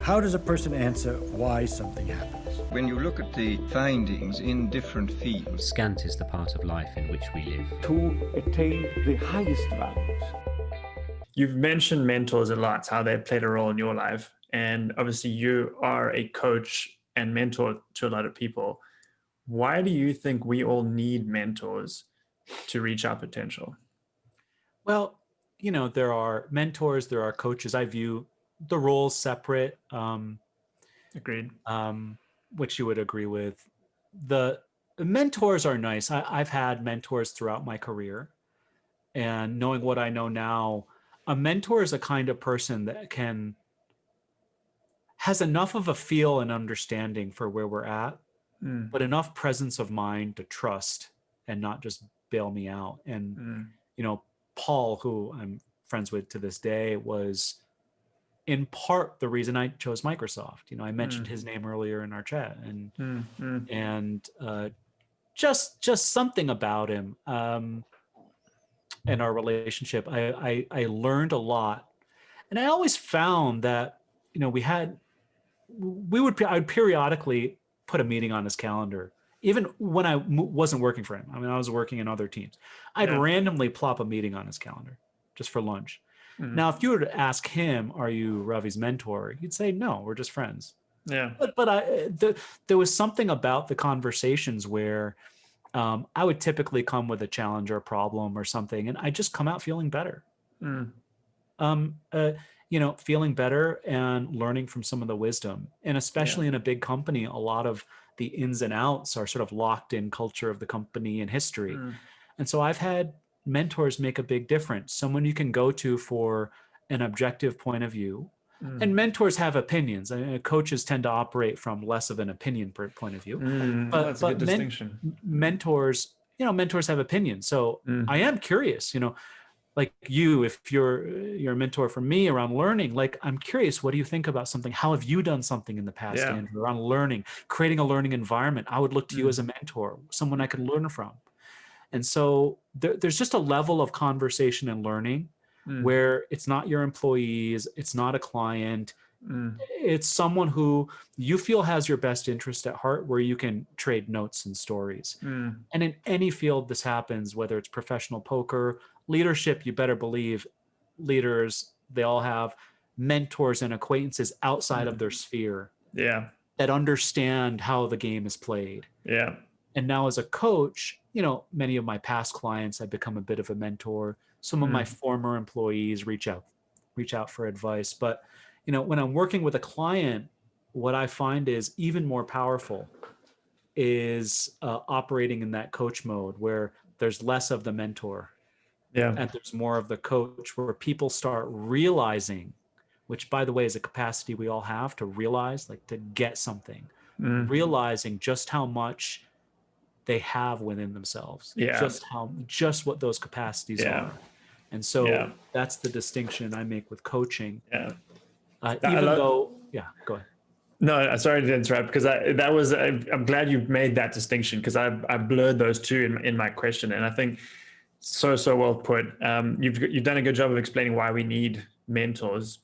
How does a person answer why something happens? When you look at the findings in different fields, Scant is the part of life in which we live. To attain the highest values. You've mentioned mentors a lot, how they played a role in your life. And obviously you are a coach and mentor to a lot of people. Why do you think we all need mentors to reach our potential? Well, there are mentors, there are coaches. I view the roles separate. Agreed. Which you would agree with. The mentors are nice. I've had mentors throughout my career, and knowing what I know now, a mentor is a kind of person that has enough of a feel and understanding for where we're at, but enough presence of mind to trust and not just bail me out. And, Paul, who I'm friends with to this day, was in part the reason I chose Microsoft. I mentioned his name earlier in our chat, and just something about him and our relationship. I learned a lot, and I always found that I would periodically put a meeting on his calendar, even when I wasn't working for him. I mean, I was working in other teams. I'd randomly plop a meeting on his calendar just for lunch. Now, if you were to ask him, "Are you Ravi's mentor?" he'd say, "No, we're just friends." Yeah. But there was something about the conversations where I would typically come with a challenge or a problem or something, and I just come out feeling better. Feeling better and learning from some of the wisdom. And especially in a big company, a lot of the ins and outs are sort of locked in culture of the company and history. And so I've had mentors make a big difference. Someone you can go to for an objective point of view. And mentors have opinions. I mean, coaches tend to operate from less of an opinion point of view. That's a good distinction. Mentors have opinions. So I am curious, like you, if you're a mentor for me around learning, like I'm curious, what do you think about something? How have you done something in the past, Andrew, around learning, creating a learning environment? I would look to you as a mentor, someone I could learn from. And so there's just a level of conversation and learning where it's not your employees, it's not a client, it's someone who you feel has your best interest at heart, where you can trade notes and stories. And in any field this happens, whether it's professional poker, leadership, you better believe leaders, they all have mentors and acquaintances outside of their sphere that understand how the game is played. And now as a coach, many of my past clients, I've become a bit of a mentor. Some of my former employees reach out for advice. But, when I'm working with a client, what I find is even more powerful is operating in that coach mode where there's less of the mentor. And there's more of the coach, where people start realizing, which by the way is a capacity we all have to realize, like to get something, realizing just how much they have within themselves, just what those capacities are. And so that's the distinction I make with coaching. Go ahead. No, sorry to interrupt, because I'm glad you made that distinction, because I blurred those two in my question. And I think so well put. You've done a good job of explaining why we need mentors.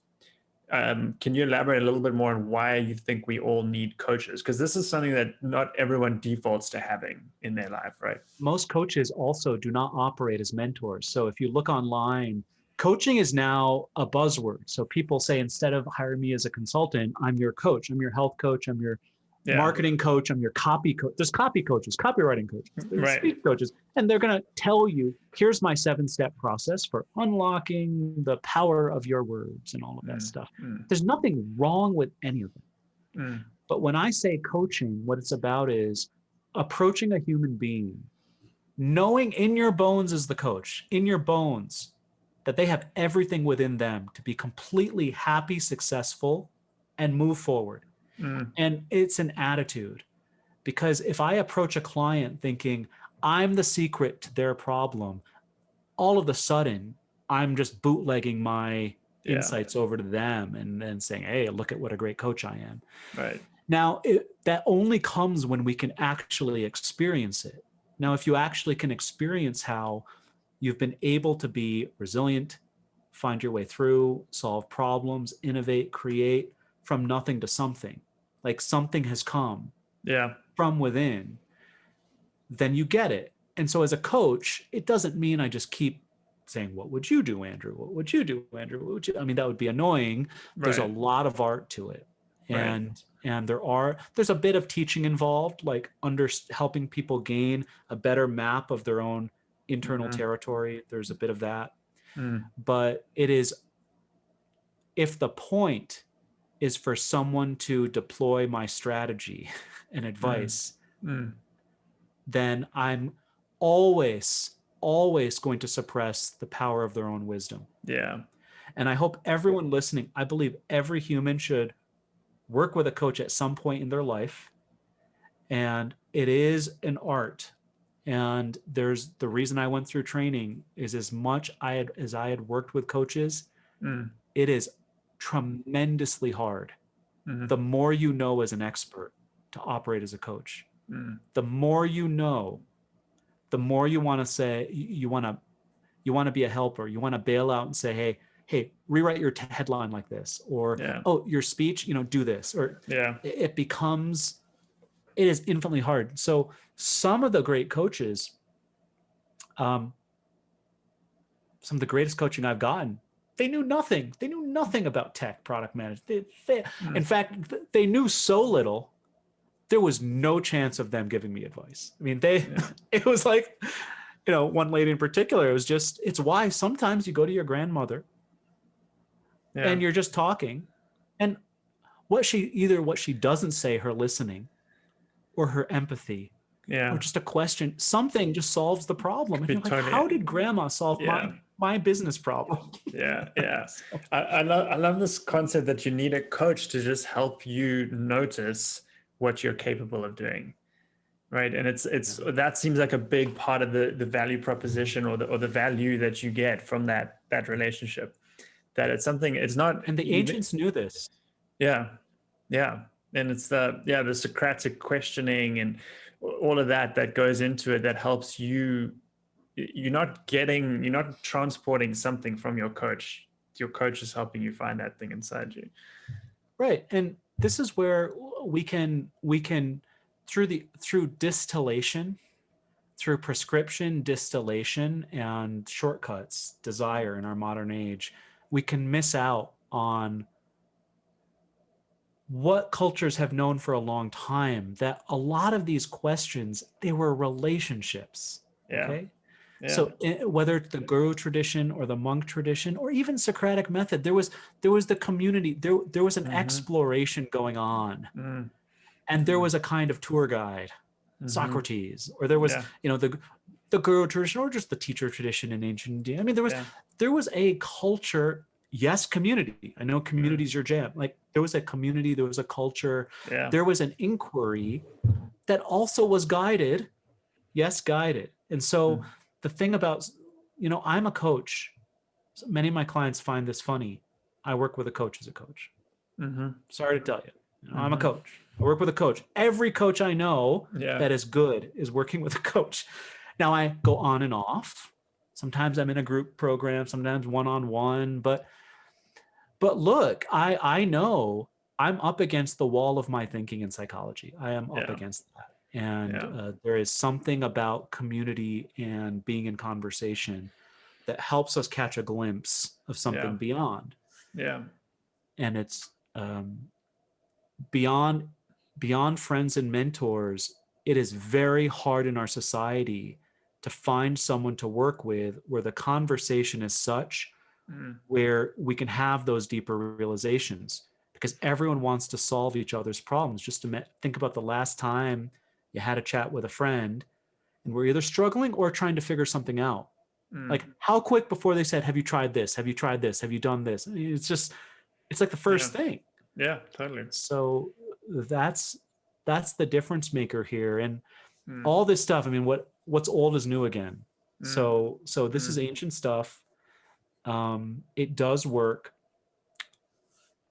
Can you elaborate a little bit more on why you think we all need coaches? Because this is something that not everyone defaults to having in their life, right? Most coaches also do not operate as mentors. So if you look online, coaching is now a buzzword. So people say, instead of hire me as a consultant, I'm your coach. I'm your health coach. I'm your marketing coach. I'm your copy coach. There's copy coaches, copywriting coaches, there's speech coaches. And they're going to tell you, here's my 7-step process for unlocking the power of your words and all of that stuff. There's nothing wrong with any of it. But when I say coaching, what it's about is approaching a human being, knowing in your bones as the coach, in your bones, that they have everything within them to be completely happy, successful, and move forward. And it's an attitude, because if I approach a client thinking I'm the secret to their problem, all of a sudden I'm just bootlegging my insights over to them and then saying, hey, look at what a great coach I am. Right. Now, that only comes when we can actually experience it. Now, if you actually can experience how you've been able to be resilient, find your way through, solve problems, innovate, create, from nothing to something, like something has come Yeah. from within, then you get it. And so as a coach, it doesn't mean I just keep saying, what would you do, Andrew? What would you do, Andrew? What would you? I mean, that would be annoying. There's a Right. lot of art to it. Right. And there's a bit of teaching involved, like helping people gain a better map of their own internal territory. There's a bit of that. But it is, if the point is for someone to deploy my strategy and advice, then I'm always going to suppress the power of their own wisdom. Yeah. And I hope everyone listening, I believe every human should work with a coach at some point in their life. And it is an art. And there's the reason I went through training is as much as I had worked with coaches, it is tremendously hard. The more you know as an expert to operate as a coach, the more you know, the more you want to say, you want to be a helper. You want to bail out and say, hey, rewrite your headline like this, or, oh, your speech, do this, or it is infinitely hard. So some of the great coaches, some of the greatest coaching I've gotten, they knew nothing. They knew nothing about tech product management. In fact, they knew so little, there was no chance of them giving me advice. I mean, it was like, one lady in particular, it's why sometimes you go to your grandmother and you're just talking, and what she doesn't say, her listening or her empathy, or just a question, something just solves the problem. And you're like, how did grandma solve my business problem? Yeah. I love this concept that you need a coach to just help you notice what you're capable of doing, right? And it's that seems like a big part of the value proposition or the value that you get from that relationship. That it's something, it's not. And the ancients knew this. Yeah. And it's the Socratic questioning and all of that goes into it, that helps you. You're not transporting something from your coach. Your coach is helping you find that thing inside you. Right. And this is where we can through distillation, through prescription, distillation, and shortcuts, desire in our modern age, we can miss out on what cultures have known for a long time, that a lot of these questions, they were relationships. Okay. So whether it's the guru tradition or the monk tradition or even Socratic method, there was the community, there was an exploration going on, and there was a kind of tour guide, Socrates, or there was the guru tradition or just the teacher tradition in ancient India. I mean, there was a culture. Yes, community. I know community's your jam. Like there was a community, there was a culture, there was an inquiry that also was guided. Yes, guided. And so the thing about, I'm a coach. Many of my clients find this funny. I work with a coach as a coach. Sorry to tell you, I'm a coach. I work with a coach. Every coach I know that is good is working with a coach. Now I go on and off. Sometimes I'm in a group program, sometimes one-on-one, but look, I know I'm up against the wall of my thinking in psychology. I am up against that. And there is something about community and being in conversation that helps us catch a glimpse of something beyond. Yeah. And it's beyond friends and mentors. It is very hard in our society to find someone to work with where the conversation is such where we can have those deeper realizations, because everyone wants to solve each other's problems. Just to think about the last time you had a chat with a friend and we're either struggling or trying to figure something out. Like how quick before they said, have you tried this? Have you tried this? Have you done this? I mean, it's like the first thing. Yeah, totally. So that's the difference maker here. And all this stuff, I mean, what's old is new again. So this is ancient stuff. It does work.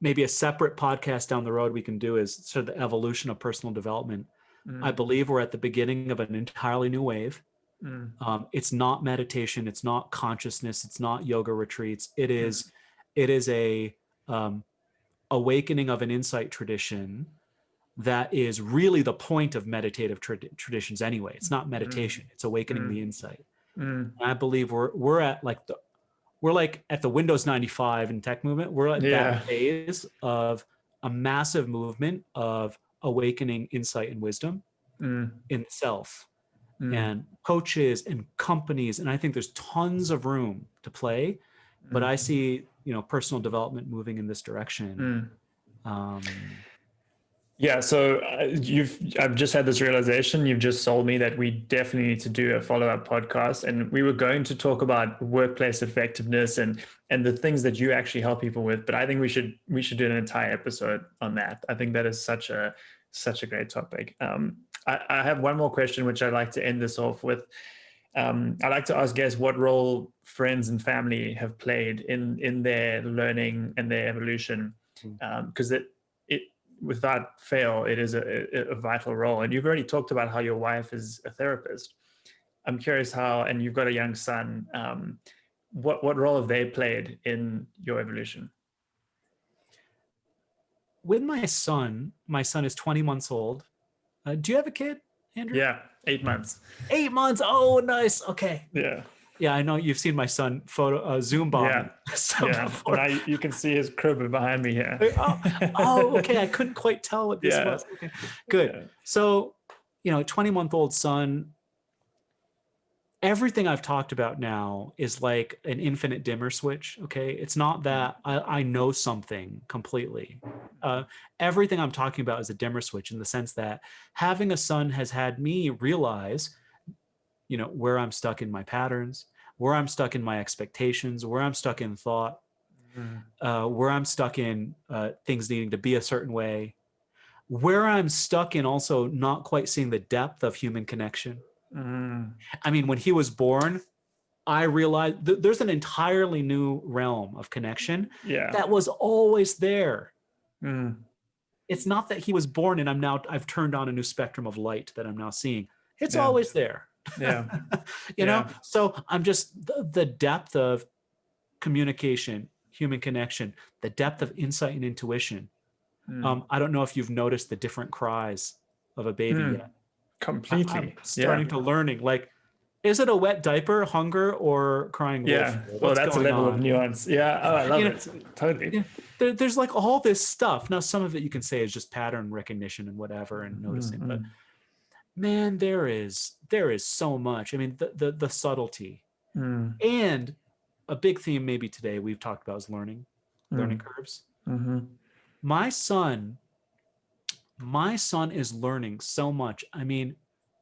Maybe a separate podcast down the road we can do is sort of the evolution of personal development. I believe we're at the beginning of an entirely new wave. It's not meditation. It's not consciousness. It's not yoga retreats. It is a awakening of an insight tradition that is really the point of meditative traditions anyway. It's not meditation, it's awakening the insight. And I believe we're at like at the Windows 95 and tech movement. We're at that phase of a massive movement of awakening insight and wisdom in self. And coaches and companies, and I think there's tons of room to play, but I see, personal development moving in this direction. Yeah, so I've just had this realization. You've just sold me that we definitely need to do a follow-up podcast, and we were going to talk about workplace effectiveness and the things that you actually help people with. But I think we should do an entire episode on that. I think that is such a great topic. I have one more question, which I'd like to end this off with. I'd like to ask guests what role friends and family have played in their learning and their evolution, because it without fail, it is a vital role. And you've already talked about how your wife is a therapist. I'm curious and you've got a young son, what role have they played in your evolution? With my son is 20 months old. Do you have a kid, Andrew? Yeah, 8 months. 8 months. Oh, nice. Okay. Yeah. Yeah, I know you've seen my son Zoom bomb. Yeah. Now you can see his crib behind me here. Oh, okay. I couldn't quite tell what this was. Okay. Good. Yeah. So, 20-month-old son, everything I've talked about now is like an infinite dimmer switch. Okay. It's not that I know something completely. Everything I'm talking about is a dimmer switch in the sense that having a son has had me realize, where I'm stuck in my patterns, where I'm stuck in my expectations, where I'm stuck in thought, where I'm stuck in things needing to be a certain way, where I'm stuck in also not quite seeing the depth of human connection. I mean, when he was born, I realized there's an entirely new realm of connection that was always there. It's not that he was born and I've turned on a new spectrum of light that I'm now seeing. It's always there. You know, so I'm just the depth of communication, human connection, the depth of insight and intuition. I don't know if you've noticed the different cries of a baby yet. Completely. I'm starting to learning, like, is it a wet diaper, hunger, or crying wolf? Well, that's a level of nuance. I love it. Totally. There's like all this stuff. Now, some of it you can say is just pattern recognition and whatever and noticing, but man, there is so much. I mean, the subtlety. And a big theme maybe today we've talked about is learning curves. My son is learning so much. I mean,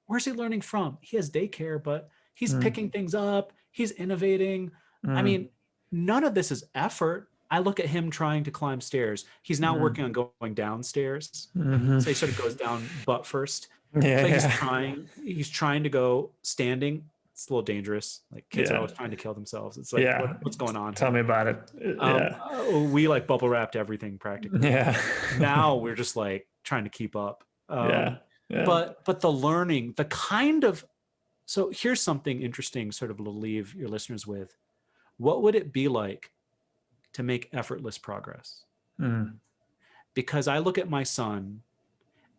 where's he learning from? He has daycare, but he's picking things up. He's innovating. I mean, none of this is effort. I look at him trying to climb stairs. He's now working on going downstairs. So he sort of goes down butt first. He's trying to go standing. It's a little dangerous. Like kids are always trying to kill themselves. It's like, what's going on? Tell me about it. We like bubble wrapped everything practically. Now we're just like trying to keep up. But the learning, the kind of, so here's something interesting sort of to leave your listeners with. What would it be like to make effortless progress? Because I look at my son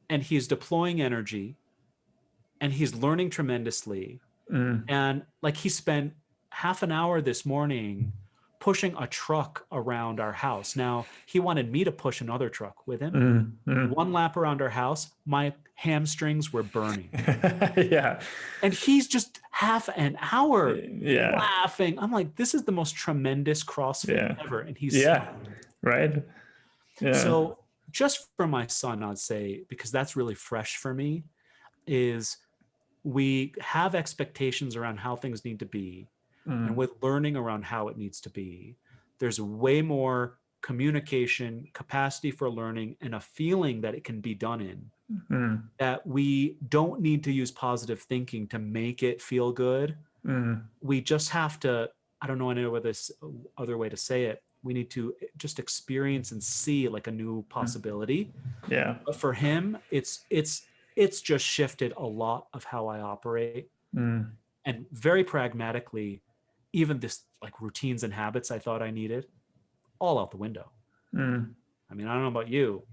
and he's deploying energy and he's learning tremendously. And like he spent half an hour this morning pushing a truck around our house. Now, he wanted me to push another truck with him. One lap around our house, my hamstrings were burning. And he's just half an hour laughing. I'm like, this is the most tremendous CrossFit ever. And he's right. So just for my son, I'd say, because that's really fresh for me, is we have expectations around how things need to be. And with learning around how it needs to be, there's way more communication, capacity for learning, and a feeling that it can be done in, that we don't need to use positive thinking to make it feel good. We just have to, I don't know any other way to say it. We need to just experience and see like a new possibility. But for him, it's just shifted a lot of how I operate. And very pragmatically, even this like routines and habits I thought I needed, all out the window. I mean, I don't know about you.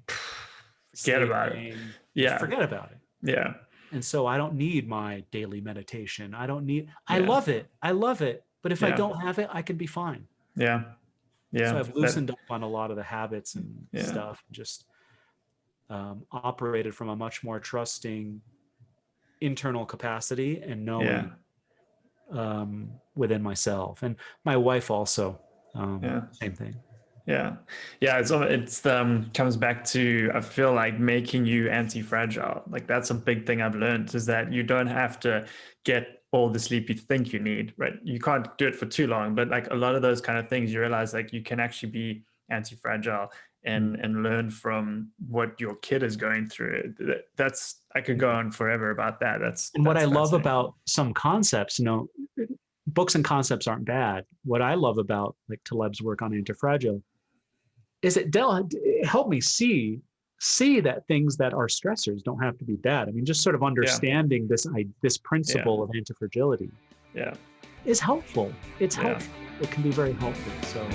Forget about it. Sleeping, Yeah. forget about it. Yeah. And so I don't need my daily meditation. I don't need, I Yeah. love it. I love it. But if I Yeah. don't have it, I can be fine. Yeah. Yeah. So I've loosened up on a lot of the habits and Yeah. stuff, just operated from a much more trusting internal capacity and knowing within myself. And my wife also, same thing. Yeah. Yeah. It's comes back to, I feel like, making you anti-fragile. Like that's a big thing I've learned, is that you don't have to get all the sleep you think you need, right? You can't do it for too long, but like a lot of those kind of things, you realize like you can actually be anti-fragile and learn from what your kid is going through. That's, I could go on forever about that. And what I love about some concepts, books and concepts aren't bad. What I love about like Taleb's work on anti-fragile is it helped me see that things that are stressors don't have to be bad. I mean, just sort of understanding this principle of anti-fragility is helpful. It's helpful. It can be very helpful. So